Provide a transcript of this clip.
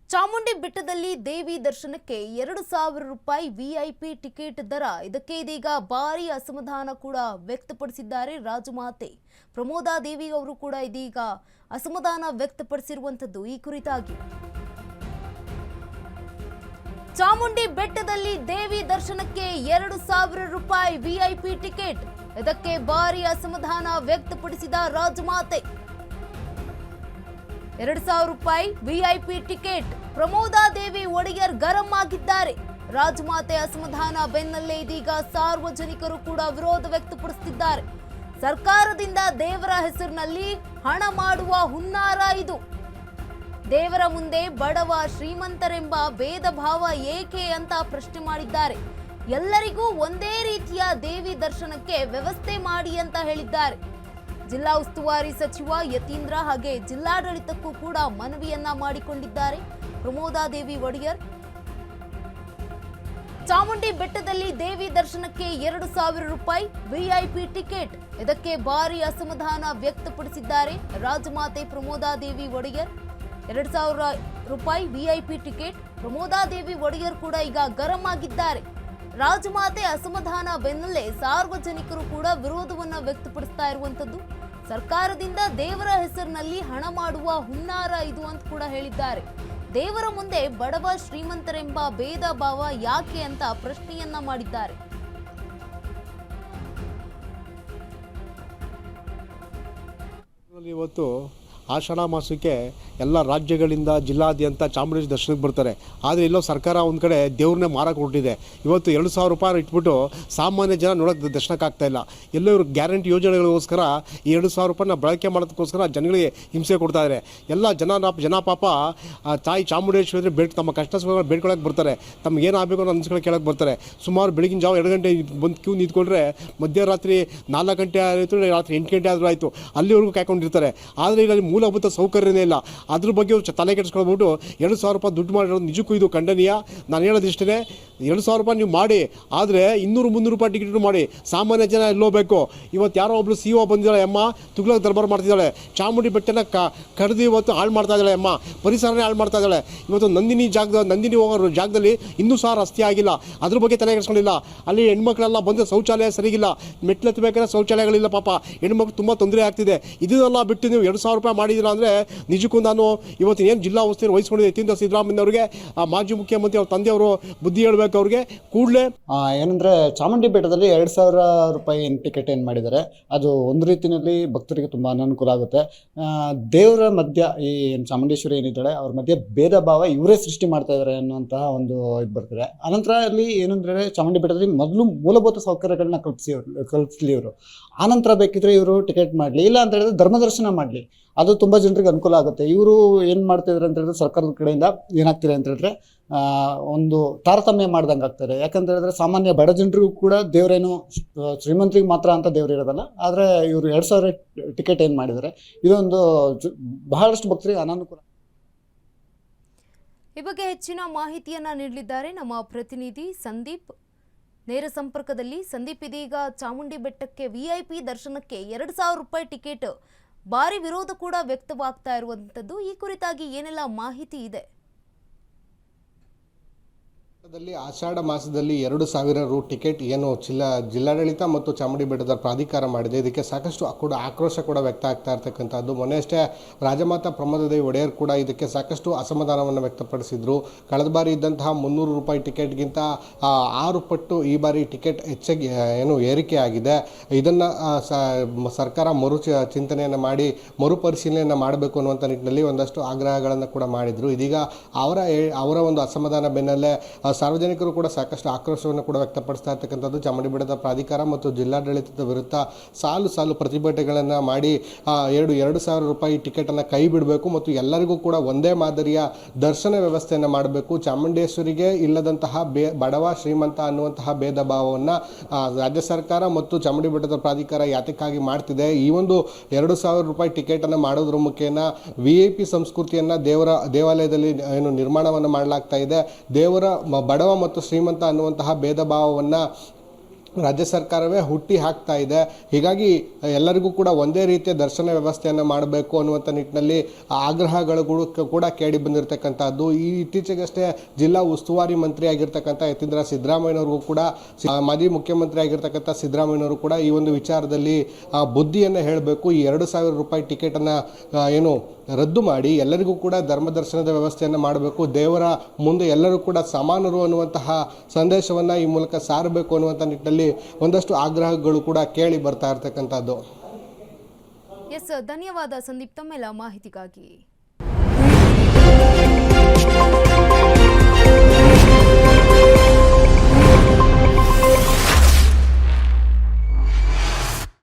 ಚಾಮುಂಡಿ ಬೆಟ್ಟದಲ್ಲಿ ದೇವಿ ದರ್ಶನಕ್ಕೆ 2,000 ರೂಪಾಯಿ ವಿಐಪಿ ಟಿಕೆಟ್ ದರ. ಇದಕ್ಕೆ ಇದೀಗ ಭಾರಿ ಅಸಮಾಧಾನ ಕೂಡ ವ್ಯಕ್ತಪಡಿಸಿದ್ದಾರೆ ರಾಜಮಾತೆ ಪ್ರಮೋದಾ ದೇವಿ ಅವರು ಕೂಡ ಇದೀಗ ಅಸಮಾಧಾನ ವ್ಯಕ್ತಪಡಿಸಿರುವಂತದ್ದು. ಈ ಕುರಿತಾಗಿ ಚಾಮುಂಡಿ ಬೆಟ್ಟದಲ್ಲಿ ದೇವಿ ದರ್ಶನಕ್ಕೆ 2,000 ರೂಪಾಯಿ ವಿಐಪಿ ಟಿಕೆಟ್, ಇದಕ್ಕೆ ಭಾರಿ ಅಸಮಾಧಾನ ವ್ಯಕ್ತಪಡಿಸಿದ ರಾಜಮಾತೆ. 2,000 ರೂಪಾಯಿ ವಿಐಪಿ ಟಿಕೆಟ್, ಪ್ರಮೋದಾ ದೇವಿ ಒಡೆಯರ್ ಗರಂ ಆಗಿದ್ದಾರೆ. ರಾಜಮಾತೆ ಅಸಮಾಧಾನ ಬೆನ್ನಲ್ಲೇ ಇದೀಗ ಸಾರ್ವಜನಿಕರು ಕೂಡ ವಿರೋಧ ವ್ಯಕ್ತಪಡಿಸುತ್ತಿದ್ದಾರೆ. ಸರ್ಕಾರದಿಂದ ದೇವರ ಹೆಸರಿನಲ್ಲಿ ಹಣ ಮಾಡುವ ಹುನ್ನಾರ ಇದು. ದೇವರ ಮುಂದೆ ಬಡವ ಶ್ರೀಮಂತರೆಂಬ ಭೇದ ಭಾವ ಏಕೆ ಅಂತ ಪ್ರಶ್ನೆ ಮಾಡಿದ್ದಾರೆ. ಎಲ್ಲರಿಗೂ ಒಂದೇ ರೀತಿಯ ದೇವಿ ದರ್ಶನಕ್ಕೆ ವ್ಯವಸ್ಥೆ ಮಾಡಿ ಅಂತ ಹೇಳಿದ್ದಾರೆ. ಜಿಲ್ಲಾ ಉಸ್ತುವಾರಿ ಸಚಿವ ಯತೀಂದ್ರ ಹಾಗೆ ಜಿಲ್ಲಾಡಳಿತಕ್ಕೂ ಕೂಡ ಮನವಿಯನ್ನ ಮಾಡಿಕೊಂಡಿದ್ದಾರೆ ಪ್ರಮೋದಾ ದೇವಿ ಒಡೆಯರ್. ಚಾಮುಂಡಿ ಬೆಟ್ಟದಲ್ಲಿ ದೇವಿ ದರ್ಶನಕ್ಕೆ 2,000 ರೂಪಾಯಿ ವಿಐಪಿ ಟಿಕೆಟ್, ಇದಕ್ಕೆ ಭಾರಿ ಅಸಮಾಧಾನ ವ್ಯಕ್ತಪಡಿಸಿದ್ದಾರೆ ರಾಜಮಾತೆ ಪ್ರಮೋದಾ ದೇವಿ ಒಡೆಯರ್. 2,000 ರೂಪಾಯಿ ವಿಐಪಿ ಟಿಕೆಟ್, ಪ್ರಮೋದಾ ದೇವಿ ಒಡೆಯರ್ ಕೂಡ ಈಗ ಗರಂ ಆಗಿದ್ದಾರೆ. ರಾಜಮಾತೆ ಅಸಮಾಧಾನ ಬೆನ್ನಲ್ಲೇ ಸಾರ್ವಜನಿಕರು ಕೂಡ ವಿರೋಧವನ್ನ ವ್ಯಕ್ತಪಡಿಸ್ತಾ ಇರುವಂತದ್ದು. ಸರ್ಕಾರದಿಂದ ದೇವರ ಹೆಸರಿನಲ್ಲಿ ಹಣ ಮಾಡುವ ಹುನ್ನಾರ ಇದು ಅಂತ ಕೂಡ ಹೇಳಿದ್ದಾರೆ. ದೇವರ ಮುಂದೆ ಬಡವ ಶ್ರೀಮಂತರೆಂಬ ಭೇದ ಭಾವ ಯಾಕೆ ಅಂತ ಪ್ರಶ್ನೆಯನ್ನ ಮಾಡಿದ್ದಾರೆ. ಇವತ್ತು ಆಷಾಢ ಮಾಸಕ್ಕೆ ಎಲ್ಲ ರಾಜ್ಯಗಳಿಂದ ಜಿಲ್ಲಾದ್ಯಂತ ಚಾಮುಂಡೇಶ್ವರಿ ದರ್ಶನಕ್ಕೆ ಬರ್ತಾರೆ. ಆದರೆ ಇಲ್ಲೋ ಸರ್ಕಾರ ಒಂದು ಕಡೆ ದೇವ್ರನ್ನೇ ಮಾರಕ್ಕೆ ಹೊರಟಿದೆ. ಇವತ್ತು 2,000 ರೂಪಾಯಿ ಇಟ್ಬಿಟ್ಟು ಸಾಮಾನ್ಯ ಜನ ನೋಡೋಕ್ಕೆ ದರ್ಶನಕ್ಕೆ ಆಗ್ತಾಯಿಲ್ಲ. ಎಲ್ಲೋ ಇವರು ಗ್ಯಾರಂಟಿ ಯೋಜನೆಗಳಿಗೋಸ್ಕರ ಈ 2,000 ರೂಪಾಯಿನ ಬಳಕೆ ಮಾಡೋದಕ್ಕೋಸ್ಕರ ಜನಗಳಿಗೆ ಹಿಂಸೆ ಕೊಡ್ತಾ ಇದ್ದಾರೆ. ಎಲ್ಲ ಜನ ಪಾಪ ತಾಯಿ ಚಾಮುಂಡೇಶ್ವರಿ ತಮ್ಮ ಕಷ್ಟ ಸುಖಗಳು ಬೇಡ್ಕೊಳಕ್ಕೆ ಬರ್ತಾರೆ. ತಮಗೇನಾಗಬೇಕು ಅನ್ನೋ ಅನ್ಸ್ಕೊಳ್ಳೋ ಕೇಳಕ್ಕೆ ಬರ್ತಾರೆ. ಸುಮಾರು ಬೆಳಗಿನ ಜಾವ 2 ಗಂಟೆ ಬಂದು ಕ್ಯೂ ನಿಂತ್ಕೊಂಡ್ರೆ ಮಧ್ಯರಾತ್ರಿ 4 ಗಂಟೆ ಆಯಿತು, ರಾತ್ರಿ 8 ಗಂಟೆ ಆದರೂ ಆಯಿತು, ಅಲ್ಲಿವರೆಗೂ ಕಾಯ್ಕೊಂಡಿರ್ತಾರೆ. ಆದರೆ ಇಲ್ಲಿ ಮೂಲಭೂತ ಸೌಕರ್ಯನೇ ಇಲ್ಲ. ಅದ್ರ ಬಗ್ಗೆ ತಲೆ ಕೆಡಿಸ್ಕೊಳ್ಬಿಟ್ಟು 2,000 ರೂಪಾಯಿ ದುಡ್ಡು ಮಾಡಿರೋದು ನಿಜಕ್ಕೂ ಇದು ಖಂಡನೀಯ. ನಾನು ಹೇಳೋದಿಷ್ಟೇ, 2,000 ರೂಪಾಯಿ ನೀವು ಮಾಡಿ, ಆದರೆ 200-300 ರೂಪಾಯಿ ಟಿಕೆಟ್ ಮಾಡಿ. ಸಾಮಾನ್ಯ ಜನ ಎಲ್ಲೋಬೇಕು. ಇವತ್ತು ಯಾರೋ ಒಬ್ರು CEO ಬಂದಿದ್ದಾಳೆ ಅಮ್ಮ, ತುಗ್ಲಕ್ ದರ್ಬಾರ್ ಮಾಡ್ತಿದ್ದಾಳೆ. ಚಾಮುಂಡಿ ಬೆಟ್ಟನ ಕರೆದು ಇವತ್ತು ಹಾಳು ಮಾಡ್ತಾ ಇದ್ದಾಳೆ ಅಮ್ಮ, ಪರಿಸರನೇ ಹಾಳು ಮಾಡ್ತಾ ಇದ್ದಾಳೆ. ಇವತ್ತು ನಂದಿನಿ ಹೋಗೋ ಜಾಗದಲ್ಲಿ ಇನ್ನೂ ಸಹ ರಸ್ತೆ ಆಗಿಲ್ಲ, ಅದ್ರ ಬಗ್ಗೆ ತಲೆ ಕೆಡಿಸ್ಕೊಂಡಿಲ್ಲ. ಅಲ್ಲಿ ಹೆಣ್ಮಕ್ಳೆಲ್ಲ ಬಂದು ಶೌಚಾಲಯ ಸರಿಗಿಲ್ಲ, ಮೆಟ್ಲೆತ್ತಬೇಕಾದ್ರೆ ಶೌಚಾಲಯಗಳಿಲ್ಲ. ಪಾಪ ಹೆಣ್ಮಕ್ಳು ತುಂಬ ತೊಂದರೆ ಆಗ್ತಿದೆ. ಇದನ್ನೆಲ್ಲ ಬಿಟ್ಟು ನೀವು 2,000 ರೂಪಾಯಿ ಮಾಡಿದ್ದೀರಾ ಅಂದರೆ ನಿಜಕ್ಕೂ ನಾನು ಇವತ್ತು ಏನು ಜಿಲ್ಲಾ ಉಸ್ತುವಾರಿ ವಹಿಸ್ಕೊಂಡಿದ್ದೆ ಯತೀಂದ್ರ ಸಿದ್ದರಾಮಯ್ಯ ಅವರಿಗೆ, ಮಾಜಿ ಮುಖ್ಯಮಂತ್ರಿ ಅವ್ರ ತಂದೆಯವರು ಬುದ್ಧಿ ಹೇಳಬೇಕು ಅವ್ರಿಗೆ ಕೂಡಲೇ. ಏನಂದರೆ ಚಾಮುಂಡಿ ಬೆಟ್ಟದಲ್ಲಿ 2,000 ರೂಪಾಯಿ ಟಿಕೆಟ್ ಏನು ಮಾಡಿದ್ದಾರೆ, ಅದು ಒಂದು ರೀತಿಯಲ್ಲಿ ಭಕ್ತರಿಗೆ ತುಂಬ ಅನಾನುಕೂಲ ಆಗುತ್ತೆ. ದೇವರ ಮಧ್ಯ ಈ ಚಾಮುಂಡೇಶ್ವರಿ ಏನಿದ್ದಾಳೆ ಅವ್ರ ಮಧ್ಯೆ ಭೇದ ಭಾವ ಇವರೇ ಸೃಷ್ಟಿ ಮಾಡ್ತಾ ಇದ್ದಾರೆ ಅನ್ನುವಂತಹ ಒಂದು ಇದು ಬರ್ತಾರೆ. ಅನಂತರ ಅಲ್ಲಿ ಏನಂದರೆ ಚಾಮುಂಡಿ ಬೆಟ್ಟದಲ್ಲಿ ಮೊದಲು ಮೂಲಭೂತ ಸೌಕರ್ಯಗಳನ್ನ ಕಲ್ಪಿಸಲಿ ಇವರು. ಆನಂತರ ಬೇಕಿದ್ರೆ ಇವರು ಟಿಕೆಟ್ ಮಾಡಲಿ, ಇಲ್ಲ ಅಂತ ಹೇಳಿದ್ರೆ ಧರ್ಮದರ್ಶನ ಮಾಡಲಿ, ಅದು ತುಂಬ ಜನರಿಗೆ ಅನುಕೂಲ ಆಗುತ್ತೆ. ಇವರು ಏನು ಮಾಡ್ತಿದ್ದಾರೆ ಅಂತ ಹೇಳಿದ್ರೆ ಸರ್ಕಾರದ ಕಡೆಯಿಂದ ಏನಾಗ್ತಿದೆ ಅಂತ ಹೇಳಿದ್ರೆ ಒಂದು ತಾರತಮ್ಯ ಮಾಡ್ದಂಗೆ ಆಗ್ತಾರೆ. ಯಾಕಂತ ಹೇಳಿದ್ರೆ ಸಾಮಾನ್ಯ ಬಡ ಜನರಿಗೂ ಕೂಡ ದೇವರೇನು ಶ್ರೀಮಂತರಿಗೆ ಮಾತ್ರ ಅಂತ ದೇವ್ರು ಇರೋದಲ್ಲ. ಆದರೆ ಇವರು 2,000 ಟಿಕೆಟ್ ಏನು ಮಾಡಿದ್ದಾರೆ, ಇದೊಂದು ಬಹಳಷ್ಟು ಭಕ್ತರಿಗೆ ಅನಾನುಕೂಲ. ಈ ಬಗ್ಗೆ ಹೆಚ್ಚಿನ ಮಾಹಿತಿಯನ್ನ ನೀಡಲಿದ್ದಾರೆ ನಮ್ಮ ಪ್ರತಿನಿಧಿ ಸಂದೀಪ್. ನೇರ ಸಂಪರ್ಕದಲ್ಲಿ ಸಂದೀಪ್, ಇದೀಗ ಚಾಮುಂಡಿ ಬೆಟ್ಟಕ್ಕೆ ವಿಐಪಿ ದರ್ಶನಕ್ಕೆ 2,000 ರೂಪಾಯಿ ಟಿಕೆಟ್ ಭಾರಿ ವಿರೋಧ ಕೂಡ ವ್ಯಕ್ತವಾಗ್ತಾ ಇರುವಂತದ್ದು. ಈ ಕುರಿತಾಗಿ ಏನೆಲ್ಲ ಮಾಹಿತಿ ಇದೆ? ಆಷಾಢ ಮಾಸದಲ್ಲಿ 2,000 ರು ಟಿಕೆಟ್ ಏನು ಜಿಲ್ಲಾಡಳಿತ ಮತ್ತು ಚಾಮುಂಡಿ ಬೆಟ್ಟದ ಪ್ರಾಧಿಕಾರ ಮಾಡಿದೆ. ಇದಕ್ಕೆ ಸಾಕಷ್ಟು ಕೂಡ ಆಕ್ರೋಶ ಕೂಡ ವ್ಯಕ್ತ ಆಗ್ತಾ ಇರ್ತಕ್ಕಂಥದ್ದು. ಮೊನ್ನೆಯಷ್ಟೇ ರಾಜಮಾತಾ ಪ್ರಮೋದಾ ದೇವಿ ಒಡೆಯರ್ ಕೂಡ ಇದಕ್ಕೆ ಸಾಕಷ್ಟು ಅಸಮಾಧಾನವನ್ನು ವ್ಯಕ್ತಪಡಿಸಿದ್ರು. ಕಳೆದ ಬಾರಿ ಇದ್ದಂತಹ 300 ರೂಪಾಯಿ ಟಿಕೆಟ್ಗಿಂತ 6 ಪಟ್ಟು ಈ ಬಾರಿ ಟಿಕೆಟ್ ಹೆಚ್ಚಾಗಿ ಏರಿಕೆ ಆಗಿದೆ. ಇದನ್ನು ಸರ್ಕಾರ ಚಿಂತನೆಯನ್ನು ಮಾಡಿ ಮರುಪರಿಶೀಲನೆಯನ್ನು ಮಾಡಬೇಕು ಅನ್ನುವಂಥ ನಿಟ್ಟಿನಲ್ಲಿ ಒಂದಷ್ಟು ಆಗ್ರಹಗಳನ್ನು ಕೂಡ ಮಾಡಿದರು. ಇದೀಗ ಅವರ ಒಂದು ಅಸಮಾಧಾನ ಬೆನ್ನಲ್ಲೇ ಸಾರ್ವಜನಿಕರು ಕೂಡ ಸಾಕಷ್ಟು ಆಕ್ರೋಶವನ್ನು ಕೂಡ ವ್ಯಕ್ತಪಡಿಸ್ತಾ ಇರ್ತಕ್ಕಂಥದ್ದು. ಚಾಮುಂಡಿ ಬೆಟ್ಟದ ಪ್ರಾಧಿಕಾರ ಮತ್ತು ಜಿಲ್ಲಾಡಳಿತದ ವಿರುದ್ಧ ಸಾಲು ಪ್ರತಿಭಟನೆಗಳನ್ನು ಮಾಡಿ 2,000 ರೂಪಾಯಿ ಟಿಕೆಟನ್ನು ಕೈ ಬಿಡಬೇಕು ಮತ್ತು ಎಲ್ಲರಿಗೂ ಕೂಡ ಒಂದೇ ಮಾದರಿಯ ದರ್ಶನ ವ್ಯವಸ್ಥೆಯನ್ನು ಮಾಡಬೇಕು. ಚಾಮುಂಡೇಶ್ವರಿಗೆ ಇಲ್ಲದಂತಹ ಬಡವ ಶ್ರೀಮಂತ ಅನ್ನುವಂತಹ ಭೇದ ಭಾವವನ್ನು ರಾಜ್ಯ ಸರ್ಕಾರ ಮತ್ತು ಚಾಮುಂಡಿ ಬೆಟ್ಟದ ಪ್ರಾಧಿಕಾರ ಯಾತಕ್ಕಾಗಿ ಮಾಡ್ತಿದೆ. ಈ ಒಂದು 2,000 ರೂಪಾಯಿ ಟಿಕೆಟನ್ನು ಮಾಡೋದ್ರ ಮುಖೇನ VIP ಸಂಸ್ಕೃತಿಯನ್ನು ದೇವಾಲಯದಲ್ಲಿ ನಿರ್ಮಾಣವನ್ನು ಮಾಡಲಾಗ್ತಾ ಇದೆ. ದೇವರ ಬಡವ ಮತ್ತು ಶ್ರೀಮಂತ ಅನ್ನುವಂತಹ ಭೇದ ಭಾವವನ್ನು ರಾಜ್ಯ ಸರ್ಕಾರವೇ ಹುಟ್ಟಿ ಹಾಕ್ತಾ ಇದೆ. ಹೀಗಾಗಿ ಎಲ್ಲರಿಗೂ ಕೂಡ ಒಂದೇ ರೀತಿಯ ದರ್ಶನ ವ್ಯವಸ್ಥೆಯನ್ನು ಮಾಡಬೇಕು ಅನ್ನುವಂಥ ನಿಟ್ಟಿನಲ್ಲಿ ಆಗ್ರಹಗಳು ಕೂಡ ಕೇಳಿ ಬಂದಿರತಕ್ಕಂಥದ್ದು. ಈ ಇತ್ತೀಚೆಗಷ್ಟೇ ಜಿಲ್ಲಾ ಉಸ್ತುವಾರಿ ಮಂತ್ರಿ ಆಗಿರ್ತಕ್ಕಂಥ ಯತೀಂದ್ರ ಸಿದ್ದರಾಮಯ್ಯನವ್ರಿಗೂ ಕೂಡ ಮಾಜಿ ಮುಖ್ಯಮಂತ್ರಿ ಆಗಿರ್ತಕ್ಕಂಥ ಸಿದ್ದರಾಮಯ್ಯನವರು ಕೂಡ ಈ ಒಂದು ವಿಚಾರದಲ್ಲಿ ಬುದ್ಧಿಯನ್ನು ಹೇಳಬೇಕು. ಈ 2,000 ರೂಪಾಯಿ ಟಿಕೆಟನ್ನು ಏನು ರದ್ದು ಮಾಡಿ ಎಲ್ಲರಿಗೂ ಕೂಡ ಧರ್ಮದರ್ಶನದ ವ್ಯವಸ್ಥೆಯನ್ನು ಮಾಡಬೇಕು. ದೇವರ ಮುಂದೆ ಎಲ್ಲರೂ ಕೂಡ ಸಮಾನರು ಅನ್ನುವಂತಹ ಸಂದೇಶವನ್ನು ಈ ಮೂಲಕ ಸಾರಬೇಕು ಅನ್ನುವಂಥ ನಿಟ್ಟಿನಲ್ಲಿ ಒಂದಷ್ಟು ಆಗ್ರಹಗಳು ಕೂಡ ಕೇಳಿ ಬರ್ತಾ ಇರ್ತಕ್ಕಂಥದ್ದು. ಎಸ್, ಧನ್ಯವಾದ ಸಂದೀಪ್ ತಮ್ಮೆಲ್ಲ ಮಾಹಿತಿಗಾಗಿ.